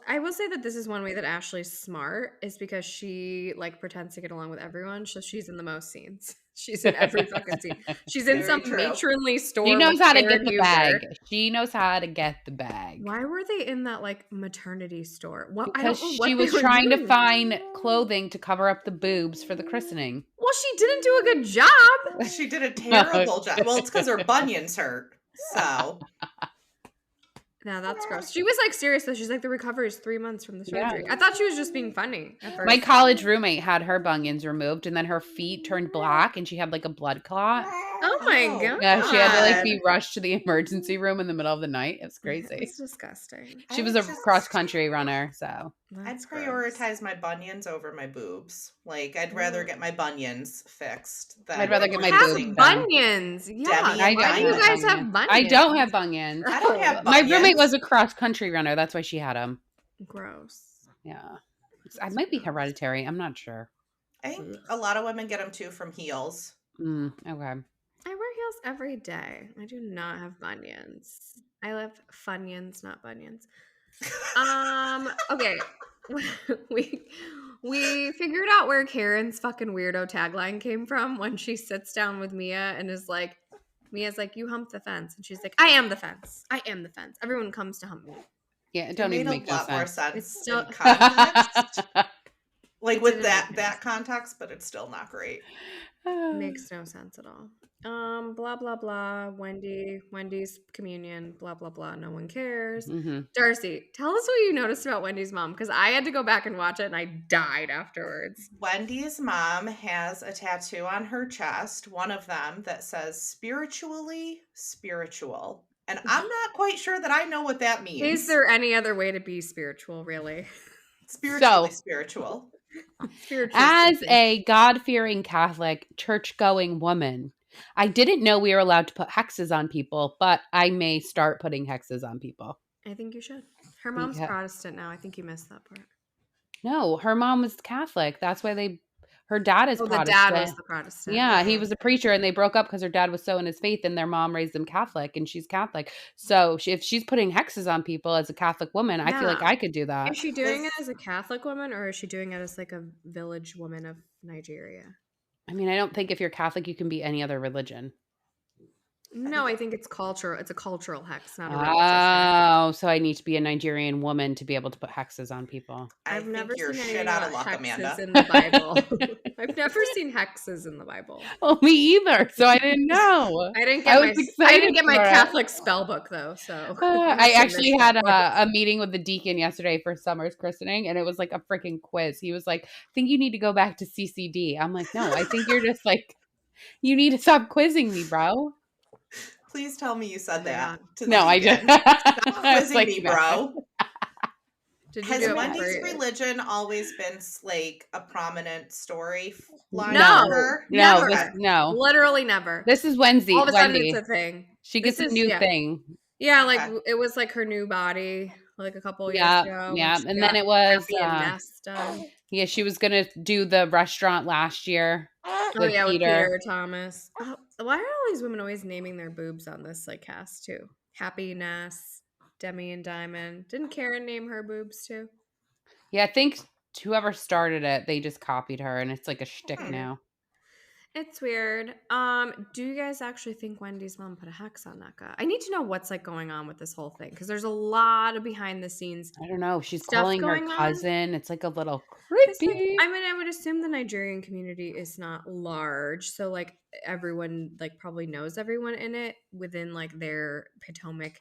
I will say that this is one way that Ashley's smart is because she, like, pretends to get along with everyone, so she's in the most scenes. She's in every fucking scene. She's in some matronly store. She knows how to get the bag. She knows how to get the bag. Why were they in that, like, maternity store? Because she was trying to find clothing to cover up the boobs for the christening. Well, she didn't do a good job. She did a terrible job. Well, it's because her bunions hurt. So... No, that's gross. She was, like, serious, though. She's like, the recovery is 3 months from the surgery. I thought she was just being funny at first. My college roommate had her bunions removed, and then her feet turned black, and she had, like, a blood clot. Oh, my God. Yeah, she had to, like, be rushed to the emergency room in the middle of the night. It was crazy. It's disgusting. She was a cross-country runner, so. I'd prioritize my bunions over my boobs. Like, I'd rather get my bunions fixed than... I'd rather get my boobs bunions. Yeah. Why do you guys have bunions? I don't have bunions. I don't have bunions. My roommate was a cross-country runner. That's why she had them. Gross. Yeah. I might be hereditary. I'm not sure. I think a lot of women get them, too, from heels. Okay. I wear heels every day. I do not have bunions. I have funyuns, not bunions. Okay. We figured out where Karen's fucking weirdo tagline came from when she sits down with Mia and is like, Mia's like, you hump the fence. And she's like, I am the fence. I am the fence. Everyone comes to hump me. Yeah, it don't even make no sense. More sense. It's still context. Like with that context, but it's still not great. Makes no sense at all. Blah blah blah. Wendy's communion. Blah blah blah. No one cares. Mm-hmm. Darcy, tell us what you noticed about Wendy's mom, because I had to go back and watch it and I died afterwards. Wendy's mom has a tattoo on her chest, one of them that says "spiritually spiritual," and I'm not quite sure that I know what that means. Is there any other way to be spiritual, really? Spiritually spiritual. As a God-fearing Catholic, church-going woman, I didn't know we were allowed to put hexes on people, but I may start putting hexes on people. I think you should. Her mom's Protestant now. I think you missed that part. No, her mom was Catholic. That's why her dad is Protestant. The dad is the Protestant. Yeah, he was a preacher, and they broke up because her dad was so in his faith, and their mom raised them Catholic, and she's Catholic. So if she's putting hexes on people as a Catholic woman, I feel like I could do that. Is she doing it as a Catholic woman, or is she doing it as like a village woman of Nigeria? I mean, I don't think if you're Catholic, you can be any other religion. No, I think it's cultural. It's a cultural hex, not a religious hex. So I need to be a Nigerian woman to be able to put hexes on people. I've never seen anything about hexes Amanda. in the Bible. I've never seen hexes in the Bible. Oh, me either. So I didn't know. I didn't get my Catholic spell book though. So I actually had a meeting with the deacon yesterday for Summer's christening, and it was like a freaking quiz. He was like, "I think you need to go back to CCD." I'm like, "No, I think you're just like, you need to stop quizzing me, bro." Please tell me you said that. No, I didn't. Stop quizzing me, bro. Has Wendy's religion always been like a prominent story line? No, never. No, literally never. This is Wednesday. All of a sudden, it's a thing. She gets a new thing. Yeah, like it was like her new body, like a couple years ago. Yeah, and then it was yeah, she was gonna do the restaurant last year. With Peter Thomas. Why are all these women always naming their boobs on this like cast too? Happiness, Demi and Diamond. Didn't Karen name her boobs too? Yeah, I think whoever started it, they just copied her, and it's like a shtick now. It's weird. Do you guys actually think Wendy's mom put a hex on Nneka? I need to know what's like going on with this whole thing because there's a lot of behind the scenes. I don't know. She's calling her cousin. It's like a little creepy. I mean, I would assume the Nigerian community is not large, so like everyone like probably knows everyone in it within like their Potomac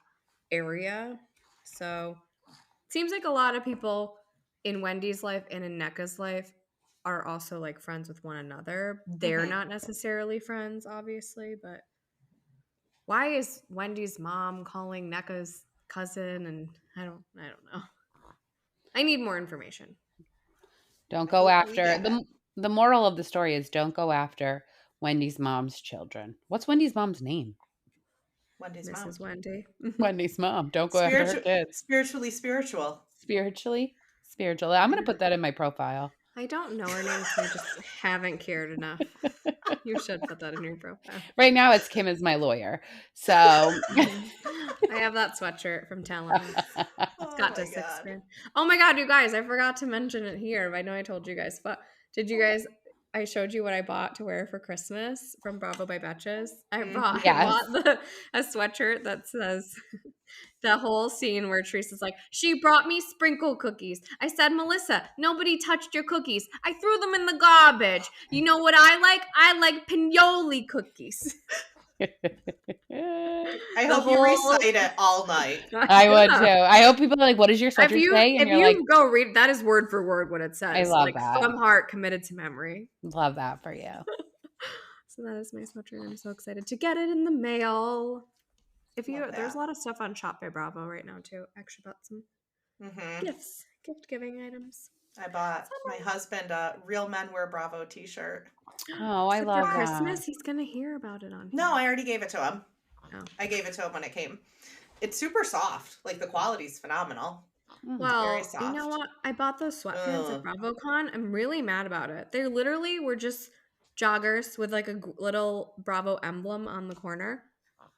area. So it seems like a lot of people in Wendy's life and in Nneka's life are also like friends with one another. They're not necessarily friends, obviously, but why is Wendy's mom calling Nneka's cousin? And I don't know. I need more information. Don't go after the moral of the story is don't go after Wendy's mom's children. What's Wendy's mom's name? Wendy's mom. Mrs. Wendy. Wendy's mom. Don't go after her kids. Spiritually spiritual. I'm gonna put that in my profile. I don't know her name, so I just haven't cared enough. You should put that in your profile. Right now, it's Kim is my lawyer. So I have that sweatshirt from Talent. It's got to 6 man. Oh my god, you guys! I forgot to mention it here. I know I told you guys, but did you guys? I showed you what I bought to wear for Christmas from Bravo by Bitches. I bought a sweatshirt that says the whole scene where Teresa's like, she brought me sprinkle cookies. I said, Melissa, nobody touched your cookies. I threw them in the garbage. You know what I like? I like pinoli cookies. I hope you recite it all night. I would too. I hope people are like, what does your sweatshirt say? And if you go read, that is word for word what it says. I love that. From heart, committed to memory. Love that for you. So that is my sweatshirt. I'm so excited to get it in the mail. There's a lot of stuff on Shop by Bravo right now too. I actually bought some gifts, gift giving items. I bought my husband a Real Men Wear Bravo t-shirt. Oh, I love for that. Christmas, he's gonna hear about it on here. No, I already gave it to him. Oh. I gave it to him when it came. It's super soft. Like the quality's phenomenal. Well, very soft. You know what? I bought those sweatpants at BravoCon. I'm really mad about it. They literally were just joggers with like a little Bravo emblem on the corner.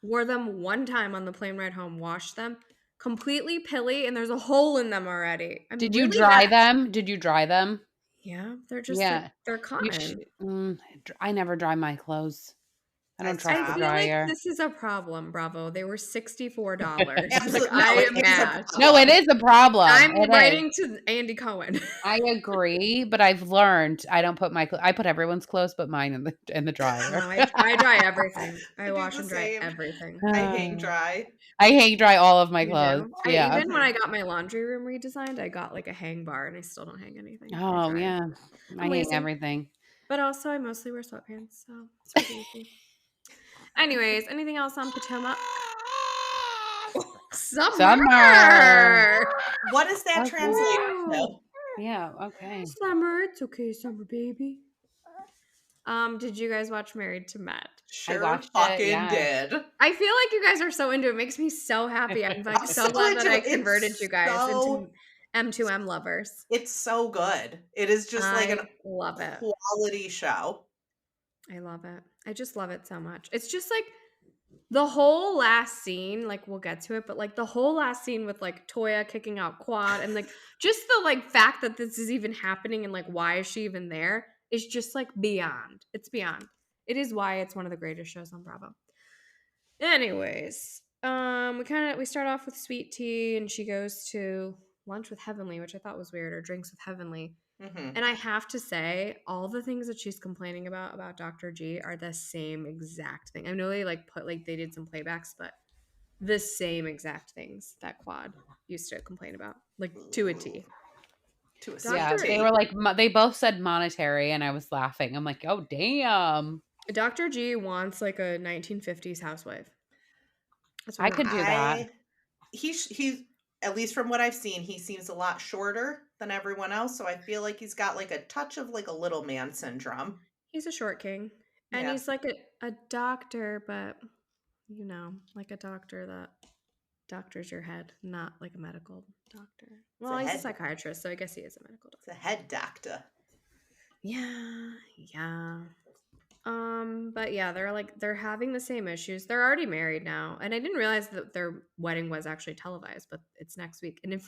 Wore them one time on the plane ride home, washed them. Completely pilly, and there's a hole in them already. Did you dry them? Did you dry them? Yeah, they're just they're cotton. I never dry my clothes. I don't trust the dryer. Like this is a problem, Bravo. They were $64. Like, I am mad. No, it is a problem. I'm writing to Andy Cohen. I agree, but I've learned I don't put I put everyone's clothes but mine in the dryer. No, I dry everything. I wash and dry everything. I hang dry. I hang dry all of my clothes. Yeah. Even when I got my laundry room redesigned, I got like a hang bar, and I still don't hang anything. Oh yeah, I hang everything. But also, I mostly wear sweatpants, so it's pretty easy. Anyways, anything else on Potomac? Summer. What does that translate to? Yeah, okay. Summer. It's okay, summer baby. Did you guys watch Married to Matt? Sure, did. I feel like you guys are so into it. It makes me so happy. I'm like so glad that I converted you guys into M2M lovers. It's so good. It is just like a quality show. I love it. I just love it so much. It's just like the whole last scene, like we'll get to it, but like the whole last scene with like Toya kicking out Quad and like just the like fact that this is even happening and like why is she even there is just like beyond. It's beyond. It is why it's one of the greatest shows on Bravo. Anyways, we start off with sweet tea, and she goes to lunch with Heavenly, which I thought was weird, or drinks with Heavenly. And I have to say, all the things that she's complaining about Dr. G are the same exact thing. I know they they did some playbacks, but the same exact things that Quad used to complain about, like to a T. Yeah, they were like, they both said monetary, and I was laughing. I'm like, oh damn. Dr. G wants like a 1950s housewife. I could do that. He's at least from what I've seen, he seems a lot shorter than everyone else. So I feel like he's got like a touch of like a little man syndrome. He's a short king. And he's like a doctor, but you know, like a doctor that doctors your head, not like a medical doctor. Well, he's a psychiatrist, so I guess he is a medical doctor. It's a head doctor. Yeah. But yeah, they're having the same issues. They're already married now, and I didn't realize that their wedding was actually televised, but it's next week. And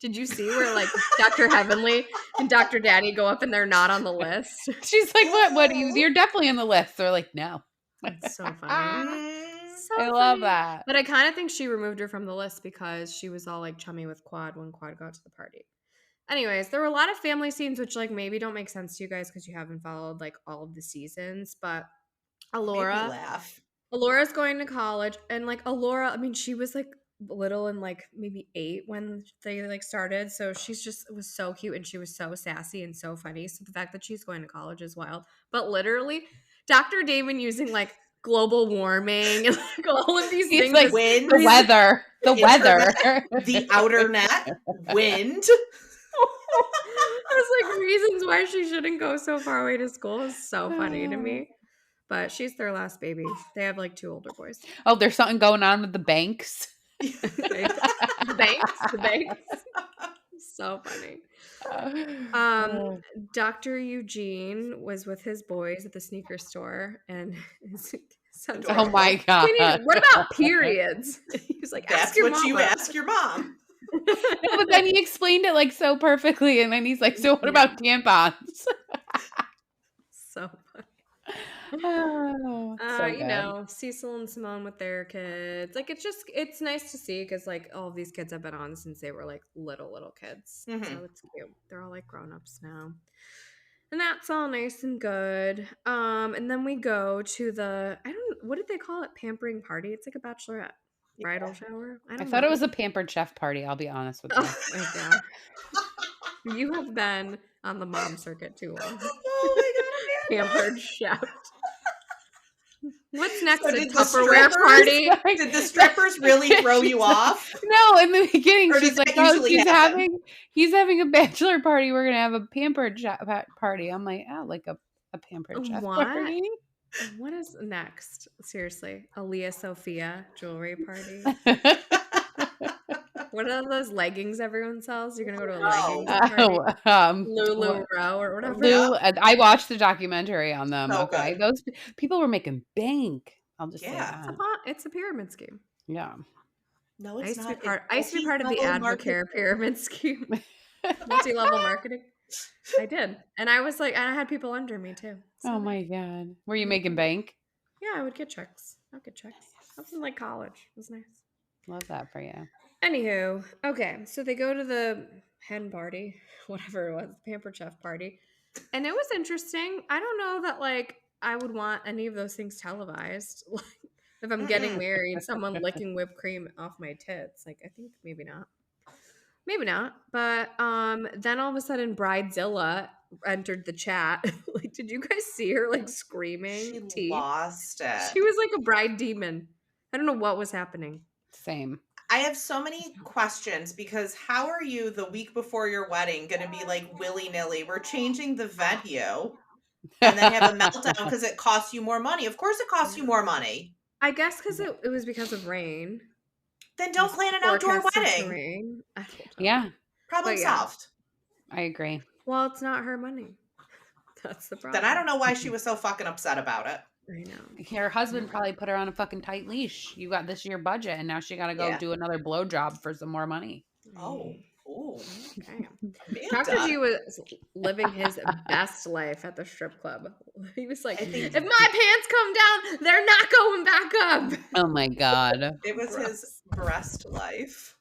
did you see where like Dr. Heavenly and Dr. Daddy go up and they're not on the list? She's like, what? You're definitely on the list. They're like, no. It's so funny. I love that. But I kind of think she removed her from the list because she was all like chummy with Quad when Quad got to the party. Anyways, there were a lot of family scenes which like maybe don't make sense to you guys because you haven't followed like all of the seasons, but Alora's going to college, and like Alora, I mean, she was like little and like maybe 8 when they like started, so it was so cute, and she was so sassy and so funny. So the fact that she's going to college is wild. But literally, Dr. Damon using like global warming and like all of these things, like wind, the weather, the outer net, wind. I was like, reasons why she shouldn't go so far away to school is so funny to me. But she's their last baby. They have like 2 older boys. Oh, there's something going on with the banks. The banks. So funny. Dr. Eugene was with his boys at the sneaker store, and oh my god! What about periods? He was like, "That's what you ask your mom." No, but then he explained it like so perfectly, and then he's like, "So what about tampons?" So funny. So you know, Cecil and Simone with their kids. Like, it's nice to see because like all of these kids have been on since they were like little kids. So it's cute. They're all like grown-ups now. And that's all nice and good. And then we go to what did they call it? Pampering party. It's like a bachelorette bridal shower. I thought it was a Pampered Chef party. I'll be honest with you. Oh my god. You have been on the mom circuit too long. Oh my god. Pampered Chef. What's next? So a Tupperware party? Did the strippers really throw you off? No, in the beginning, she's like, "Oh, he's having a bachelor party. We're gonna have a Pampered Chef party." I'm like, "Oh, like a Pampered Chef party." What is next? Seriously, Aaliyah Sophia jewelry party. What are those leggings everyone sells? You're gonna go to a leggings party? Lulu Row or whatever. I watched the documentary on them. So okay, good. Those people were making bank. I'll just say that. It's a pyramid scheme. Yeah. No, it's not. I used to be part of the Advocare pyramid scheme. Multi-level marketing. I did, and I was like, and I had people under me too. So. Oh my god, were you making bank? Yeah, I would get checks. I was in like college. It was nice. Love that for you. Anywho, okay, so they go to the hen party, whatever it was, Pampered Chef party, and it was interesting. I don't know that like I would want any of those things televised. Like if I'm getting married, someone licking whipped cream off my tits. Like I think maybe not. But then all of a sudden, Bridezilla entered the chat. Like, did you guys see her like screaming? She lost it. She was like a bride demon. I don't know what was happening. Same. I have so many questions because how are you the week before your wedding going to be like willy-nilly? We're changing the venue and then have a meltdown because it costs you more money. Of course it costs you more money. I guess because it was because of rain. Then don't plan an outdoor wedding. Rain. Yeah. Problem solved. I agree. Well, it's not her money. That's the problem. Then I don't know why she was so fucking upset about it. I know. Her husband probably put her on a fucking tight leash. You got this year budget, and now she got to go do another blowjob for some more money. Oh. Ooh. Oh, okay. Dr. G was living his best life at the strip club. He was like, if my pants come down, they're not going back up. Oh my God. It was his breast life.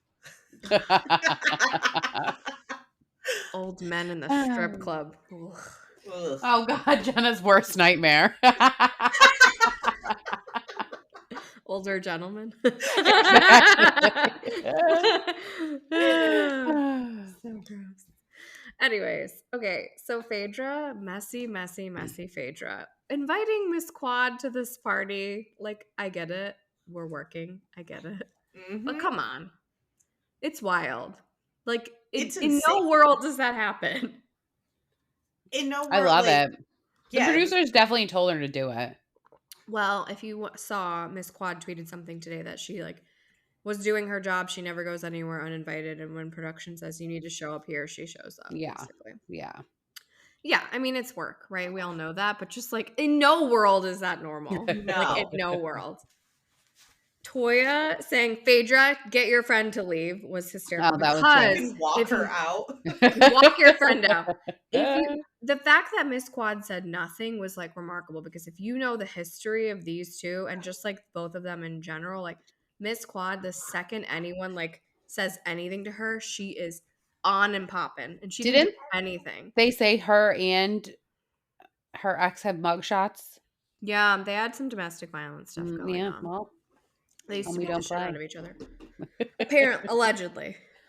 Old men in the strip club. Ugh. Oh God, Jenna's worst nightmare. Older gentlemen. Exactly. So gross. Anyways, okay, so Phaedra, messy Phaedra. Inviting Miss Quad to this party, like, I get it. We're working. I get it. Mm-hmm. But come on. It's wild. Like, in no world does that happen. In no world. I love it. The producers definitely told her to do it. Well, if you saw, Miss Quad tweeted something today that she, like, was doing her job. She never goes anywhere uninvited. And when production says you need to show up here, she shows up. Yeah. Basically. Yeah. Yeah. I mean, it's work, right? We all know that. But just like in no world is that normal. No. Like in no world. Toya saying, Phaedra, get your friend to leave was hysterical. Oh, because walk her out. Walk your friend out. The fact that Miss Quad said nothing was like remarkable because if you know the history of these two and just like both of them in general, like Miss Quad, the second anyone like says anything to her, she is on and popping, and she didn't do anything. They say her and her ex have mugshots. Yeah, they had some domestic violence stuff going on. Well, they used to beat the shit out of each other. Apparently,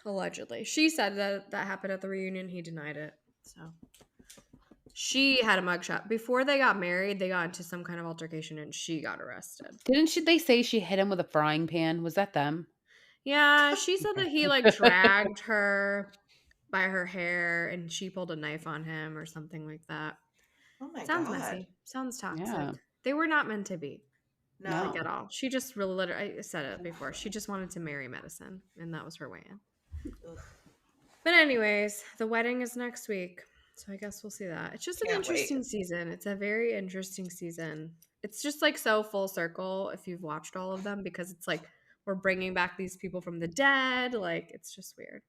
allegedly, she said that happened at the reunion. He denied it. So she had a mugshot before they got married. They got into some kind of altercation, and she got arrested. They say she hit him with a frying pan? Was that them? Yeah, she said that he like dragged her by her hair, and she pulled a knife on him or something like that. Oh my God. Sounds messy. Sounds toxic. Yeah. They were not meant to be. No. Like at all. She just really I said it before. She just wanted to marry medicine, and that was her way in. Ugh. But anyways, the wedding is next week, so I guess we'll see that. It's just an interesting season. It's a very interesting season. It's just like so full circle if you've watched all of them because it's like we're bringing back these people from the dead. Like it's just weird.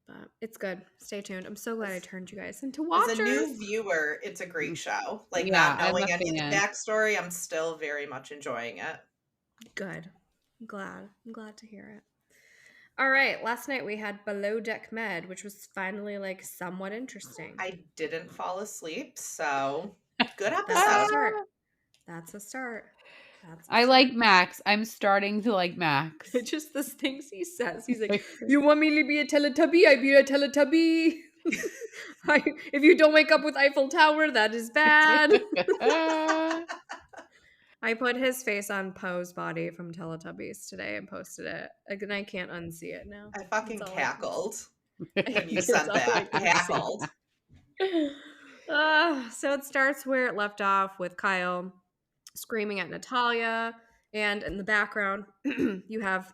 But it's good. Stay tuned. I'm so glad I turned you guys into watchers. As a new viewer, it's a great show. Like not knowing any of the backstory, I'm still very much enjoying it. Good. I'm glad to hear it. All right. Last night we had Below Deck Med, which was finally like somewhat interesting. I didn't fall asleep, so good episode. That's a start. I like Max. I'm starting to like Max. It's just the things he says. He's like, you want me to be a Teletubby? I be a Teletubby. If you don't wake up with Eiffel Tower, that is bad. I put his face on Poe's body from Teletubbies today and posted it. And I can't unsee it now. I fucking cackled when you said that. Cackled. So it starts where it left off with Kyle screaming at Natalia, and in the background you have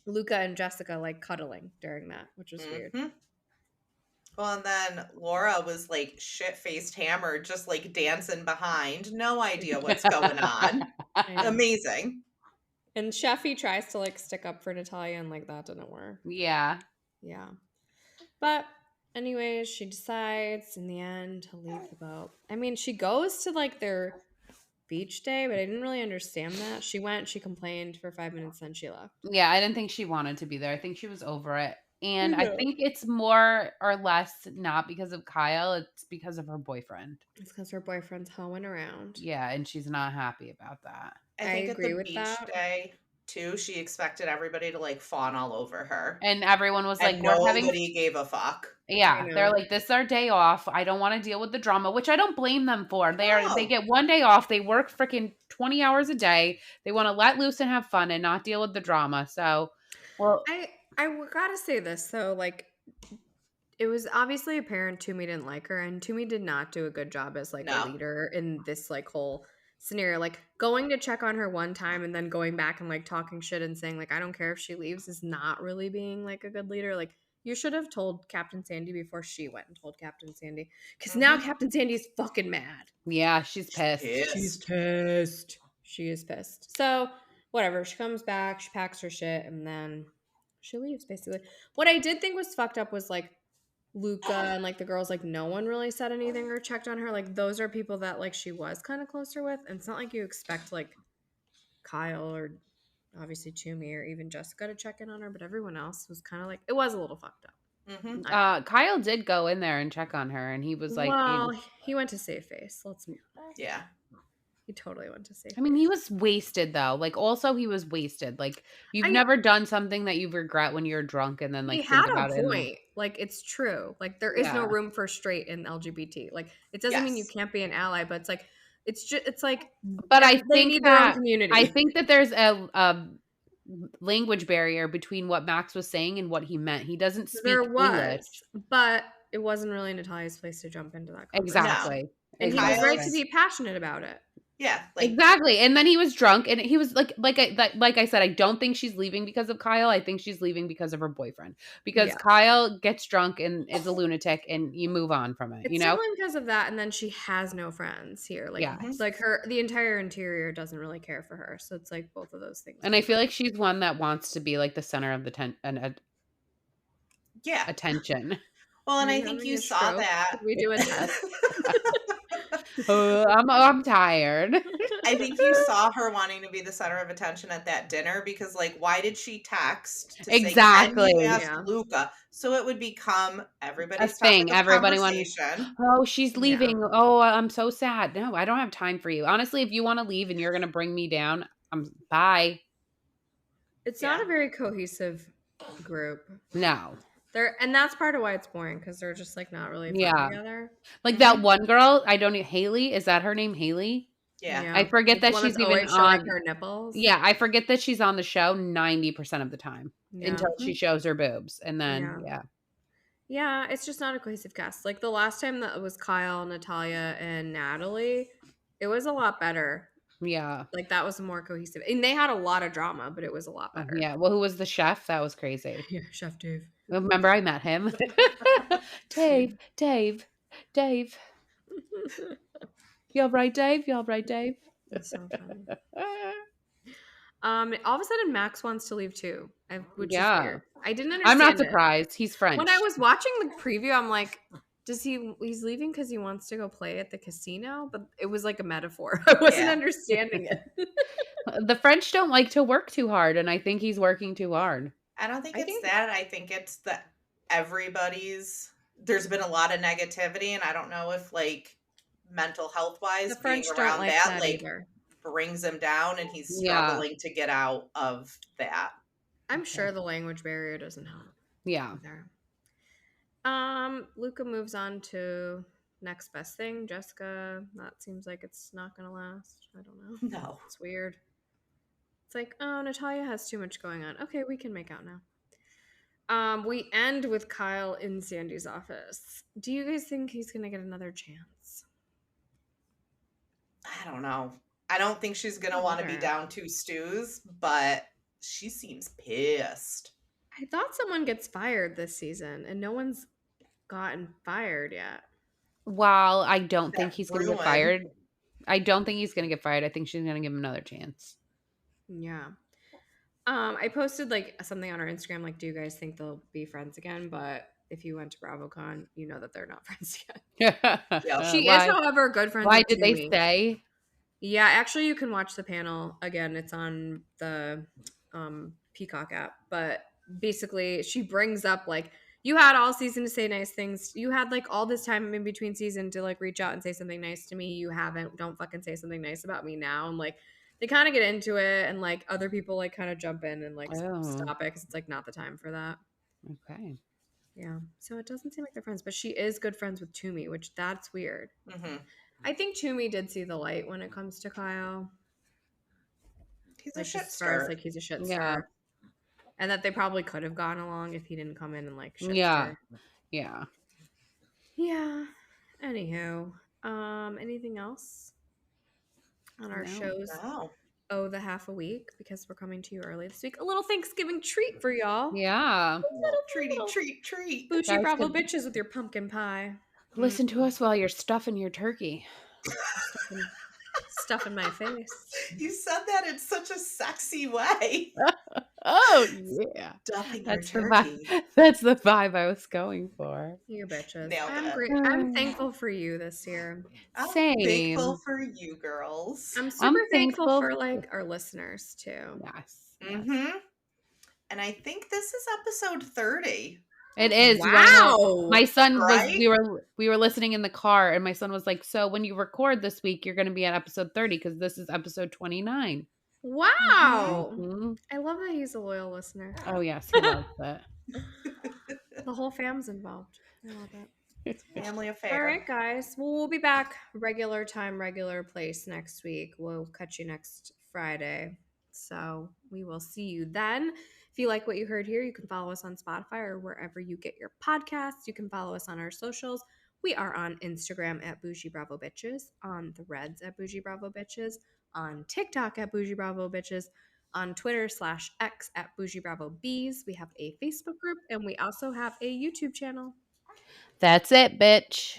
Luca and Jessica like cuddling during that, which was weird. Well, and then Laura was like shit-faced hammered, just like dancing behind, no idea what's going on. Amazing. And Sheffy tries to like stick up for Natalia, and like that didn't work. Yeah But anyways, she decides in the end to leave the boat. I mean, she goes to like their beach day, but I didn't really understand that. She went, she complained for 5 minutes, then she left. Yeah, I didn't think she wanted to be there. I think she was over it. And I think it's more or less not because of Kyle, it's because of her boyfriend. It's because her boyfriend's hoeing around. Yeah, and she's not happy about that. I think agree at the beach day too, she expected everybody to like fawn all over her. And everyone was like, nobody gave a fuck. Yeah, they're like, this is our day off. I don't want to deal with the drama, which I don't blame them for. They get one day off. They work freaking 20 hours a day. They want to let loose and have fun and not deal with the drama. So, well, I gotta say this though, like, it was obviously apparent Toomey didn't like her, and Toomey did not do a good job as like a leader in this like whole scenario. Like going to check on her one time and then going back and like talking shit and saying like I don't care if she leaves is not really being like a good leader. Like you should have told Captain Sandy before she went and told Captain Sandy, because now Captain Sandy's fucking mad. Yeah, she's pissed. She's pissed. She is pissed. So whatever, she comes back, she packs her shit, and then she leaves basically. What I did think was fucked up was like Luca and like the girls, like no one really said anything or checked on her. Like those are people that like she was kind of closer with, and it's not like you expect like Kyle or obviously Toomey or even Jessica to check in on her, but everyone else was kind of like, it was a little fucked up. Mm-hmm. Kyle did go in there and check on her, and he was like, well, he went to save face. Let's be honest. Yeah. He totally went to save face. I mean, he was wasted though. Like, also he was wasted. Like, you've never done something that you regret when you're drunk and then like he think had about a point. Like, it's true. Like, there is no room for straight in LGBT. Like, it doesn't mean you can't be an ally, but it's like, it's like, but I they need their own community. I think that there's a language barrier between what Max was saying and what he meant. He doesn't speak English. But it wasn't really Natalia's place to jump into that conversation. Exactly. No. And he was right to be passionate about it. Yeah, like, exactly. And then he was drunk, and he was like I said, I don't think she's leaving because of Kyle. I think she's leaving because of her boyfriend. Because Kyle gets drunk and is a lunatic, and you move on from it. It's simply because of that, and then she has no friends here. Like, like the entire interior doesn't really care for her. So it's like both of those things. And I feel like she's one that wants to be like the center of the attention. Well, and I think you saw that. We do a test. I'm tired. I think you saw her wanting to be the center of attention at that dinner because, like, why did she text to say, "Can you ask Luca?" So it would become everybody's thing. Everybody wanted. Oh, she's leaving. Yeah. Oh, I'm so sad. No, I don't have time for you. Honestly, if you want to leave and you're going to bring me down, bye. It's not a very cohesive group. No. And that's part of why it's boring, because they're just like not really fun together. Like that one girl, Haley, is that her name, Haley? Yeah. I forget that she's even on her nipples. Yeah, I forget that she's on the show 90% of the time until she shows her boobs, and then yeah, it's just not a cohesive cast. Like the last time that it was Kyle, Natalia, and Natalie, it was a lot better. Yeah, like that was more cohesive, and they had a lot of drama, but it was a lot better. Yeah, well, who was the chef? That was crazy. Yeah, Chef Dave. Remember, I met him. Dave. You all right, Dave? That's so funny. All of a sudden, Max wants to leave too, which is weird. I didn't understand. I'm not surprised. He's French. When I was watching the preview, I'm like, he's leaving because he wants to go play at the casino? But it was like a metaphor. I wasn't understanding it. The French don't like to work too hard, and I think he's working too hard. I don't think it's that. I think it's that there's been a lot of negativity, and I don't know if like mental health wise being around that like brings him down, and he's struggling to get out of that. I'm sure the language barrier doesn't help. Yeah. Luca moves on to next best thing. Jessica, that seems like it's not gonna last. I don't know. No. It's weird. It's like, oh, Natalia has too much going on. Okay, we can make out now. We end with Kyle in Sandy's office. Do you guys think he's gonna get another chance? I don't know. I don't think she's gonna want to be down two stews, but she seems pissed. I thought someone gets fired this season, and no one's gotten fired yet. Well, I don't think he's going to get fired. I don't think he's going to get fired. I think she's going to give him another chance. Yeah. I posted like something on our Instagram, like, do you guys think they'll be friends again? But if you went to BravoCon, you know that they're not friends again. She is, however, good friends. Why did they stay? Yeah, actually, you can watch the panel again. It's on the Peacock app. But basically, she brings up like, you had all season to say nice things. You had like all this time in between season to like reach out and say something nice to me. You haven't. Don't fucking say something nice about me now. And like, they kind of get into it, and like other people like kind of jump in and like stop it because it's like not the time for that. Okay. Yeah. So it doesn't seem like they're friends, but she is good friends with Toomey, which that's weird. Mm-hmm. I think Toomey did see the light when it comes to Kyle. He's like, a shit star. Like he's a shit star. And that they probably could have gone along if he didn't come in and like shit star. Yeah. Yeah. Anywho, anything else on our shows? No. Oh, the half a week, because we're coming to you early this week. A little Thanksgiving treat for y'all. Yeah. Treat. Boujee Bravo Bitches with your pumpkin pie. Listen to us while you're stuffing your turkey. Stuffing my face. You said that in such a sexy way. Oh yeah, Stuffing that's your the turkey. vibe. That's the vibe I was going for. You bitches. Nailed I'm it. great. I'm thankful for you this year. I'm Same. thankful for you girls. I'm super thankful for like our listeners too. Yes. Mm-hmm. And I think this is episode 30. It is. Wow. My son Right? we were listening in the car, and my son was like, "So when you record this week, you're going to be at episode 30 because this is episode 29." Wow. Mm-hmm. I love that he's a loyal listener. Oh yes, he loves it. The whole fam's involved. I love it. It's a family affair. All right, guys. Well, we'll be back regular time, regular place next week. We'll catch you next Friday. So we will see you then. If you like what you heard here, you can follow us on Spotify or wherever you get your podcasts. You can follow us on our socials. We are on Instagram at Boujee Bravo Bitches, on Threads at Boujee Bravo Bitches, on TikTok at Boujee Bravo Bitches, on Twitter/X at Boujee Bravo Bees. We have a Facebook group and we also have a YouTube channel. That's it, bitch.